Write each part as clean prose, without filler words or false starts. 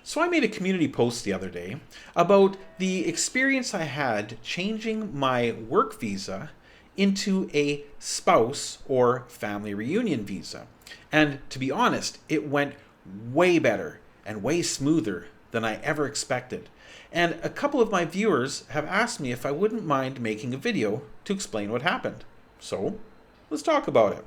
So I made a community post the other day about the experience I had changing my work visa into a spouse or family reunion visa. And to be honest, it went way better and way smoother than I ever expected. And a couple of my viewers have asked me if I wouldn't mind making a video to explain what happened. So, let's talk about it.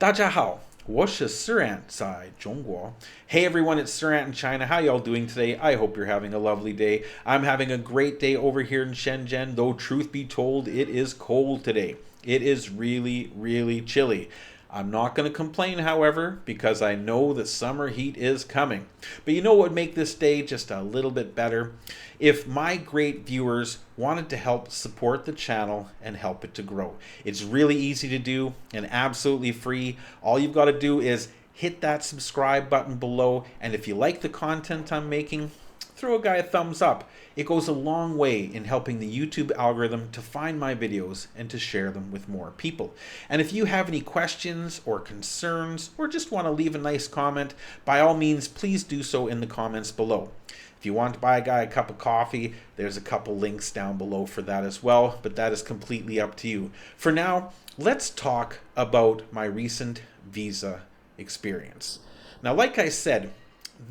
大家好，我是 Surant 在中国. Hey everyone, it's Surant in China. How y'all doing today? I hope you're having a lovely day. I'm having a great day over here in Shenzhen, though truth be told, it is cold today. It is really, really chilly. I'm not going to complain, however, because I know the summer heat is coming. But you know what would make this day just a little bit better? If my great viewers wanted to help support the channel and help it to grow. It's really easy to do and absolutely free. All you've got to do is hit that subscribe button below, and if you like the content I'm making, throw a guy a thumbs up. It goes a long way in helping the YouTube algorithm to find my videos and to share them with more people. And if you have any questions or concerns or just want to leave a nice comment, by all means, please do so in the comments below. If you want to buy a guy a cup of coffee, there's a couple links down below for that as well, but that is completely up to you. For now, let's talk about my recent visa experience. Now, like I said,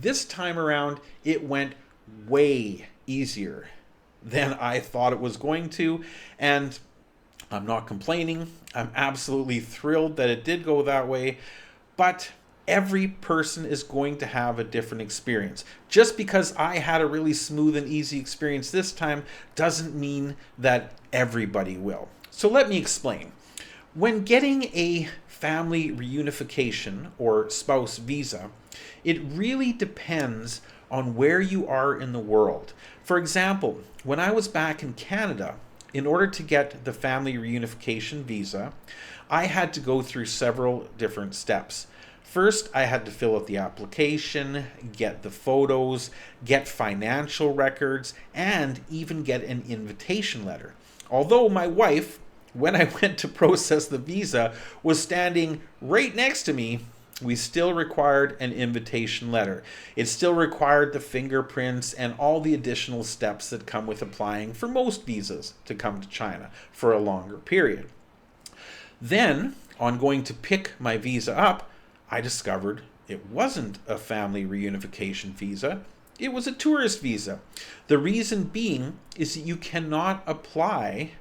this time around, it went way easier than I thought it was going to, and I'm not complaining. I'm absolutely thrilled that it did go that way, but every person is going to have a different experience. Just because I had a really smooth and easy experience this time doesn't mean that everybody will. So let me explain. When getting a family reunification or spouse visa, it really depends on where you are in the world. For example, when I was back in Canada, in order to get the family reunification visa, I had to go through several different steps. First, I had to fill out the application, get the photos, get financial records, and even get an invitation letter. Although my wife, when I went to process the visa, was standing right next to me, we still required an invitation letter. It still required the fingerprints and all the additional steps that come with applying for most visas to come to China for a longer period. Then, on going to pick my visa up, I discovered it wasn't a family reunification visa. It was a tourist visa. The reason being is that you cannot apply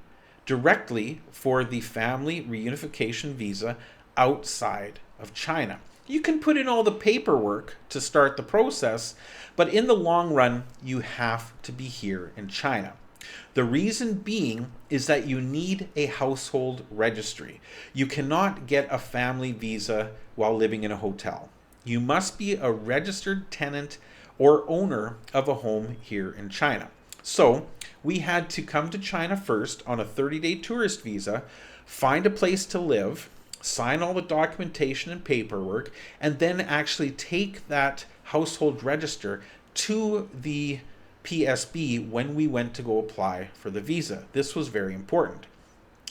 directly for the family reunification visa outside of China. You can put in all the paperwork to start the process, but in the long run, you have to be here in China. The reason being is that you need a household registry. You cannot get a family visa while living in a hotel. You must be a registered tenant or owner of a home here in China. So we had to come to China first on a 30-day tourist visa, find a place to live, sign all the documentation and paperwork, and then actually take that household register to the PSB when we went to go apply for the visa. This was very important.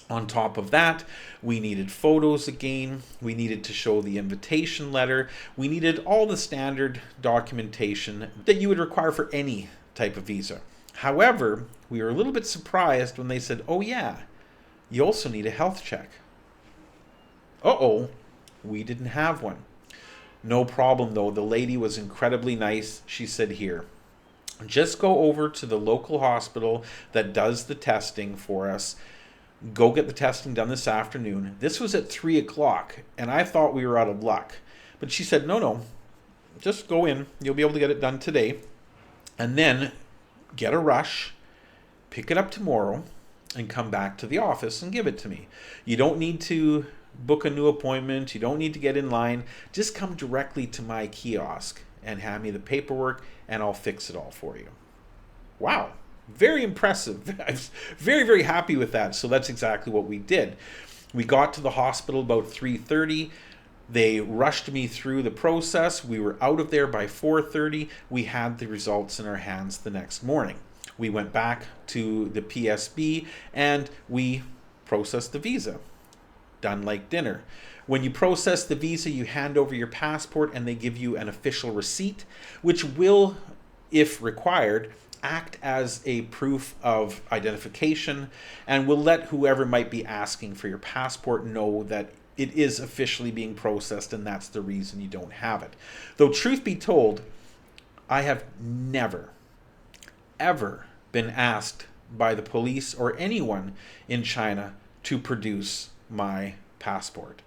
On top of that, we needed photos again, we needed to show the invitation letter, we needed all the standard documentation that you would require for any type of visa. However, we were a little bit surprised when they said, oh yeah, you also need a health check. Uh-oh, we didn't have one. No problem though, the lady was incredibly nice. She said, here, just go over to the local hospital that does the testing for us. Go get the testing done this afternoon. This was at 3 o'clock, and I thought we were out of luck. But she said, no, just go in. You'll be able to get it done today. And then get a rush, pick it up tomorrow, and come back to the office and give it to me. You don't need to book a new appointment. You don't need to get in line. Just come directly to my kiosk and hand me the paperwork, and I'll fix it all for you. Wow, very impressive. I was very, very happy with that. So that's exactly what we did. We got to the hospital about 3:30. They rushed me through the process. We were out of there by 4:30. We had the results in our hands the next morning. We went back to the PSB and we processed the visa. done like dinner. When you process the visa, you hand over your passport and they give you an official receipt, which will, if required, act as a proof of identification and will let whoever might be asking for your passport know that it is officially being processed and that's the reason you don't have it. Though truth be told, I have never, ever been asked by the police or anyone in China to produce my passport.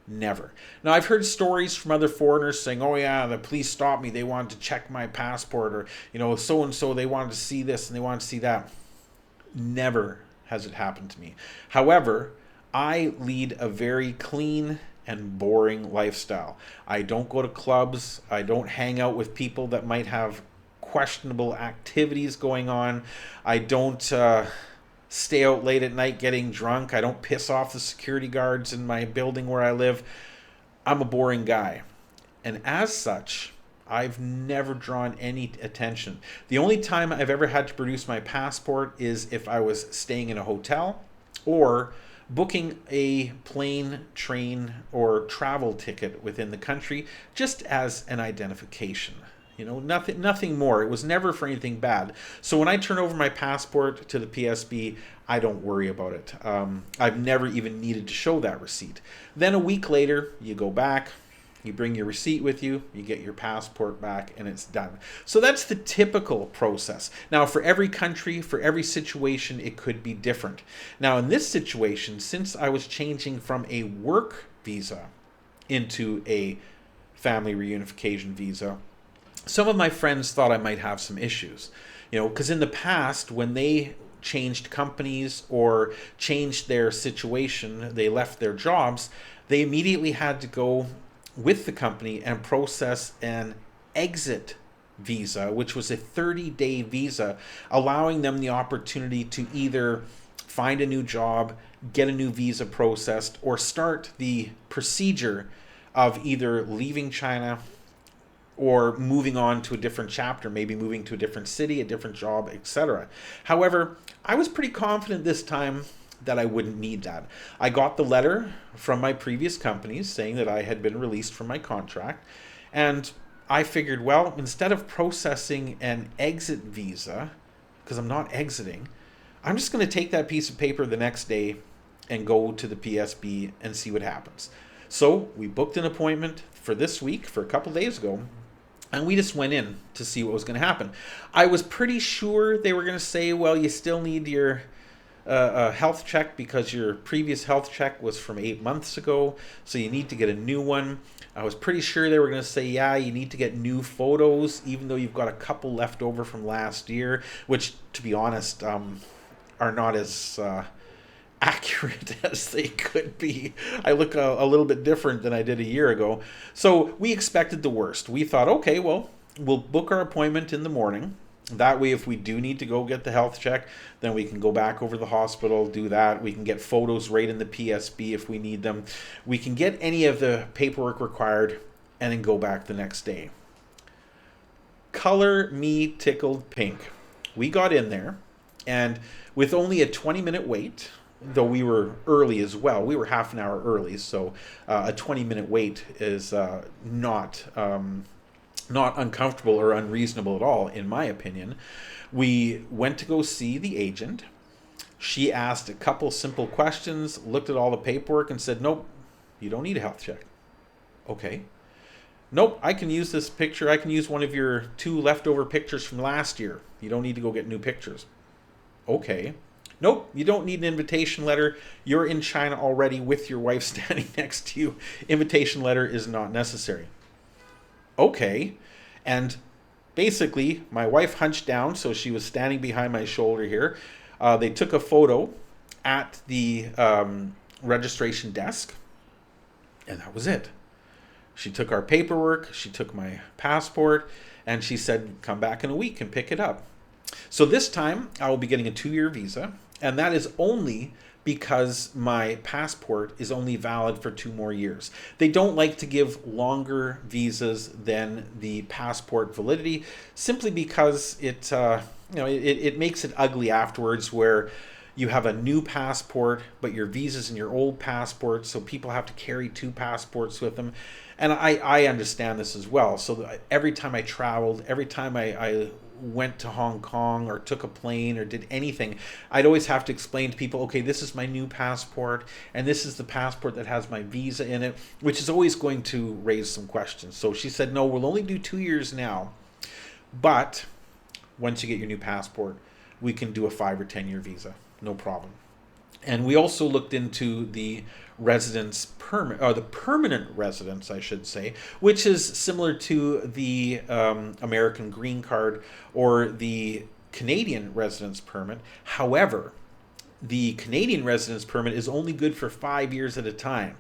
Never. Now, I've heard stories from other foreigners saying, oh yeah, the police stopped me. They wanted to check my passport, or, so-and-so, they wanted to see this and they wanted to see that. Never has it happened to me. However, I lead a very clean and boring lifestyle. I don't go to clubs. I don't hang out with people that might have questionable activities going on. I don't stay out late at night getting drunk. I don't piss off the security guards in my building where I live. I'm a boring guy. And as such, I've never drawn any attention. The only time I've ever had to produce my passport is if I was staying in a hotel or booking a plane, train, or travel ticket within the country just as an identification. Nothing more. It was never for anything bad. So when I turn over my passport to the PSB, I don't worry about it. I've never even needed to show that receipt. Then a week later, you go back, you bring your receipt with you, you get your passport back, and it's done. So that's the typical process. Now, for every country, for every situation, it could be different. Now, in this situation, since I was changing from a work visa into a family reunification visa, some of my friends thought I might have some issues, because in the past, when they changed companies or changed their situation, they left their jobs, they immediately had to go with the company and process an exit visa, which was a 30-day visa, allowing them the opportunity to either find a new job, get a new visa processed, or start the procedure of either leaving China or moving on to a different chapter, maybe moving to a different city, a different job, etc. However, I was pretty confident this time that I wouldn't need that. I got the letter from my previous companies saying that I had been released from my contract, and I figured, well, instead of processing an exit visa, because I'm not exiting, I'm just going to take that piece of paper the next day and go to the PSB and see what happens. So we booked an appointment for this week, for a couple days ago, and we just went in to see what was going to happen. I was pretty sure they were going to say, well, you still need your health check because your previous health check was from 8 months ago, so you need to get a new one. I was pretty sure they were going to say, yeah, you need to get new photos, even though you've got a couple left over from last year, which, to be honest, are not as accurate as they could be. I look a little bit different than I did a year ago. So we expected the worst. We thought, okay, well, we'll book our appointment in the morning. That way, if we do need to go get the health check, then we can go back over to the hospital, do that. We can get photos right in the PSB if we need them. We can get any of the paperwork required and then go back the next day. Color me tickled pink. We got in there, and with only a 20-minute wait, though we were early as well, we were half an hour early, so a 20-minute wait is not uncomfortable or unreasonable at all, in my opinion. We went to go see the agent. She asked a couple simple questions, looked at all the paperwork, and said, nope, you don't need a health check. Okay. Nope, I can use this picture. I can use one of your 2 leftover pictures from last year. You don't need to go get new pictures. Okay. Nope, you don't need an invitation letter. You're in China already with your wife standing next to you. Invitation letter is not necessary. Okay. And basically, my wife hunched down, so she was standing behind my shoulder here. They took a photo at the registration desk, and that was it. She took our paperwork, she took my passport, and she said, come back in a week and pick it up. So this time, I will be getting a 2-year visa, and that is only because my passport is only valid for 2 more years. They don't like to give longer visas than the passport validity, simply because it makes it ugly afterwards, where you have a new passport, but your visa's in your old passport, so people have to carry two passports with them. And I understand this as well. So every time I traveled, every time I went to Hong Kong or took a plane or did anything, I'd always have to explain to people, okay, this is my new passport, and this is the passport that has my visa in it, which is always going to raise some questions. So she said, no, we'll only do 2 years now, but once you get your new passport, we can do a 5 or 10 year visa, no problem. And we also looked into the residence permit, or the permanent residence, I should say, which is similar to the American green card or the Canadian residence permit. However, the Canadian residence permit is only good for 5 years at a time,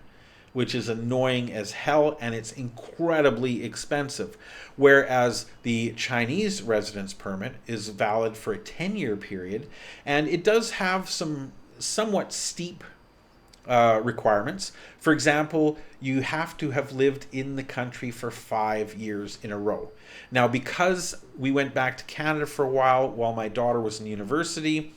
which is annoying as hell, and it's incredibly expensive. Whereas the Chinese residence permit is valid for a 10-year period, and it does have some somewhat steep requirements. For example, you have to have lived in the country for 5 years in a row. Now, because we went back to Canada for a while my daughter was in university,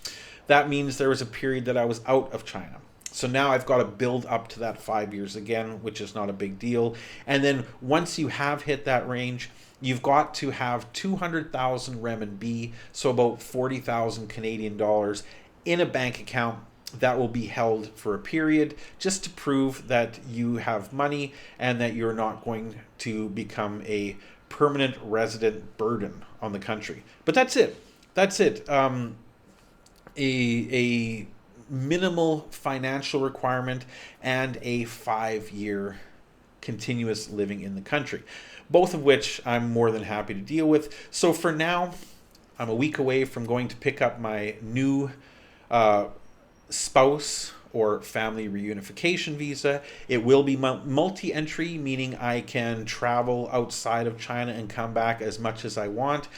that means there was a period that I was out of China. So now I've got to build up to that 5 years again, which is not a big deal. And then once you have hit that range, you've got to have 200,000 renminbi, so about 40,000 Canadian dollars, in a bank account that will be held for a period, just to prove that you have money and that you're not going to become a permanent resident burden on the country. But that's it. That's it. A minimal financial requirement and a 5-year continuous living in the country, both of which I'm more than happy to deal with. So for now, I'm a week away from going to pick up my new spouse or family reunification visa. It will be multi-entry, meaning I can travel outside of China and come back as much as I want.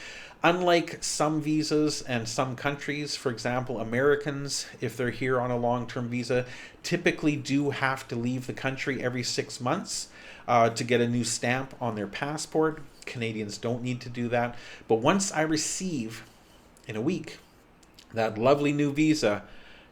Unlike some visas and some countries, for example, Americans, if they're here on a long-term visa, typically do have to leave the country every 6 months to get a new stamp on their passport. Canadians don't need to do that. But once I receive, in a week, that lovely new visa,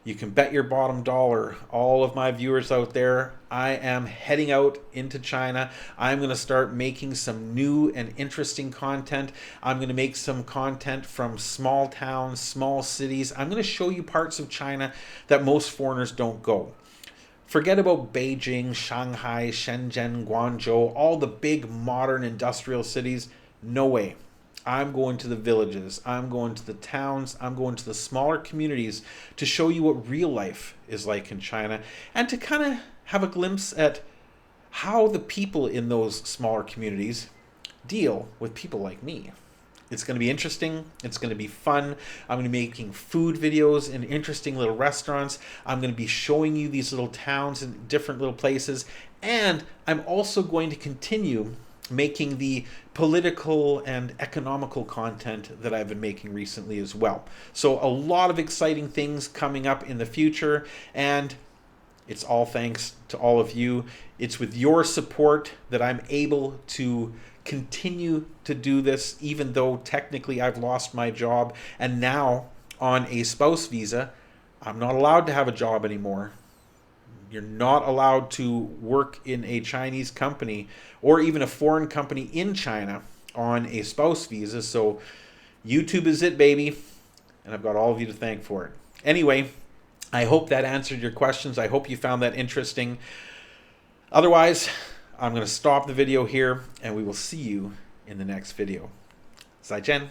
you can bet your bottom dollar, all of my viewers out there, I am heading out into China. I'm going to start making some new and interesting content. I'm going to make some content from small towns, small cities. I'm going to show you parts of China that most foreigners don't go. Forget about Beijing, Shanghai, Shenzhen, Guangzhou, all the big modern industrial cities. No way. I'm going to the villages, I'm going to the towns, I'm going to the smaller communities to show you what real life is like in China, and to kind of have a glimpse at how the people in those smaller communities deal with people like me. It's going to be interesting. It's going to be fun. I'm going to be making food videos in interesting little restaurants. I'm going to be showing you these little towns and different little places. And I'm also going to continue making the political and economical content that I've been making recently as well. So a lot of exciting things coming up in the future, and it's all thanks to all of you. It's with your support that I'm able to continue to do this, even though technically I've lost my job, and now on a spouse visa, I'm not allowed to have a job anymore. You're not allowed to work in a Chinese company or even a foreign company in China on a spouse visa. So YouTube is it, baby. And I've got all of you to thank for it. Anyway, I hope that answered your questions. I hope you found that interesting. Otherwise, I'm going to stop the video here and we will see you in the next video. 再见.